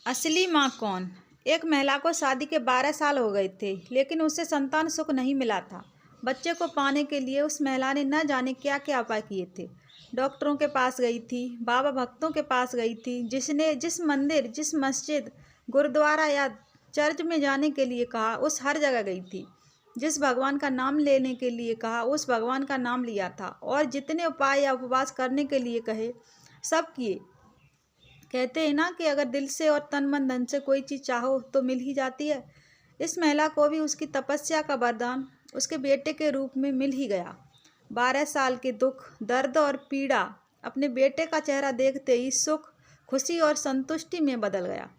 असली माँ कौन। एक महिला को शादी के 12 साल हो गए थे, लेकिन उसे संतान सुख नहीं मिला था। बच्चे को पाने के लिए उस महिला ने न जाने क्या क्या उपाय किए थे। डॉक्टरों के पास गई थी, बाबा भक्तों के पास गई थी, जिस मंदिर, जिस मस्जिद, गुरुद्वारा या चर्च में जाने के लिए कहा उस हर जगह गई थी। जिस भगवान का नाम लेने के लिए कहा उस भगवान का नाम लिया था, और जितने उपाय या उपवास करने के लिए कहे सब किए। कहते हैं ना कि अगर दिल से और तन मन धन से कोई चीज़ चाहो तो मिल ही जाती है। इस महिला को भी उसकी तपस्या का वरदान उसके बेटे के रूप में मिल ही गया। 12 साल के दुख, दर्द और पीड़ा अपने बेटे का चेहरा देखते ही सुख, खुशी और संतुष्टि में बदल गया।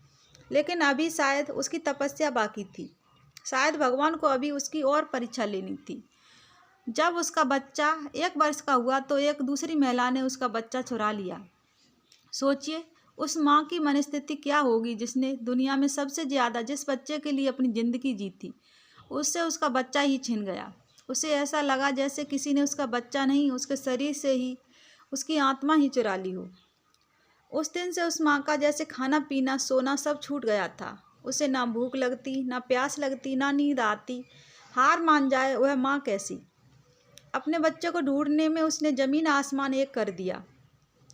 लेकिन अभी शायद उसकी तपस्या बाकी थी। शायद भगवान को अभी उसकी और परीक्षा लेनी थी। जब उसका बच्चा 1 वर्ष का हुआ तो एक दूसरी महिला ने उसका बच्चा चुरा लिया। सोचिए उस माँ की मनस्थिति क्या होगी जिसने दुनिया में सबसे ज़्यादा जिस बच्चे के लिए अपनी ज़िंदगी जी थी, उससे उसका बच्चा ही छिन गया। उसे ऐसा लगा जैसे किसी ने उसका बच्चा नहीं, उसके शरीर से ही उसकी आत्मा ही चुरा ली हो। उस दिन से उस माँ का जैसे खाना पीना सोना सब छूट गया था। उसे ना भूख लगती, ना प्यास लगती, ना नींद आती। हार मान जाए वह माँ कैसी। अपने बच्चे को ढूंढने में उसने ज़मीन आसमान एक कर दिया,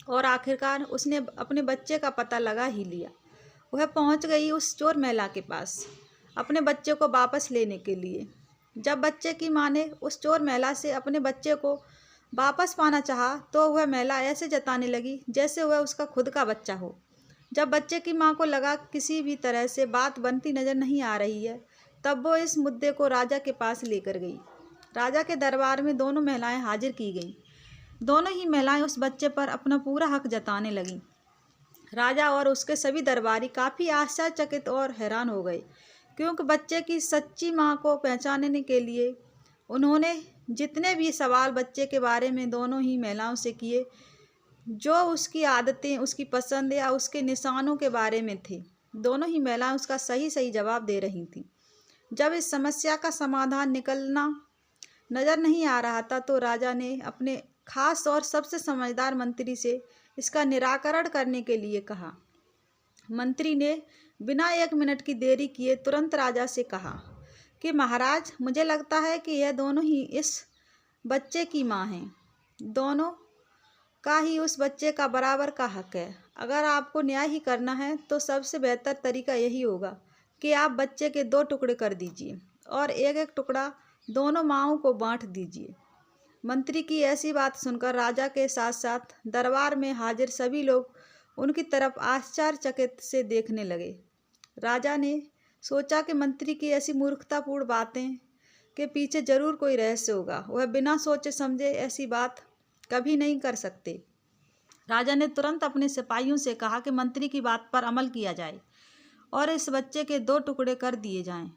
और आखिरकार उसने अपने बच्चे का पता लगा ही लिया। वह पहुंच गई उस चोर महिला के पास अपने बच्चे को वापस लेने के लिए। जब बच्चे की माँ ने उस चोर महिला से अपने बच्चे को वापस पाना चाहा तो वह महिला ऐसे जताने लगी जैसे वह उसका खुद का बच्चा हो। जब बच्चे की माँ को लगा किसी भी तरह से बात बनती नज़र नहीं आ रही है, तब वो इस मुद्दे को राजा के पास लेकर गई। राजा के दरबार में दोनों महिलाएं हाजिर की गईं। दोनों ही महिलाएं उस बच्चे पर अपना पूरा हक जताने लगीं। राजा और उसके सभी दरबारी काफ़ी आश्चर्यचकित और हैरान हो गए, क्योंकि बच्चे की सच्ची माँ को पहचानने के लिए उन्होंने जितने भी सवाल बच्चे के बारे में दोनों ही महिलाओं से किए, जो उसकी आदतें, उसकी पसंद या उसके निशानों के बारे में थे, दोनों ही महिलाएं उसका सही सही जवाब दे रही थीं। जब इस समस्या का समाधान निकलना नज़र नहीं आ रहा था तो राजा ने अपने खास और सबसे समझदार मंत्री से इसका निराकरण करने के लिए कहा। मंत्री ने बिना 1 मिनट की देरी किए तुरंत राजा से कहा कि महाराज, मुझे लगता है कि यह दोनों ही इस बच्चे की माँ हैं। दोनों का ही उस बच्चे का बराबर का हक है। अगर आपको न्याय ही करना है तो सबसे बेहतर तरीका यही होगा कि आप बच्चे के 2 टुकड़े कर दीजिए और एक एक टुकड़ा दोनों माँओं को बांट दीजिए। मंत्री की ऐसी बात सुनकर राजा के साथ साथ दरबार में हाजिर सभी लोग उनकी तरफ आश्चर्यचकित से देखने लगे। राजा ने सोचा कि मंत्री की ऐसी मूर्खतापूर्ण बातें के पीछे जरूर कोई रहस्य होगा। वह बिना सोचे समझे ऐसी बात कभी नहीं कर सकते। राजा ने तुरंत अपने सिपाहियों से कहा कि मंत्री की बात पर अमल किया जाए और इस बच्चे के 2 टुकड़े कर दिए जाएं।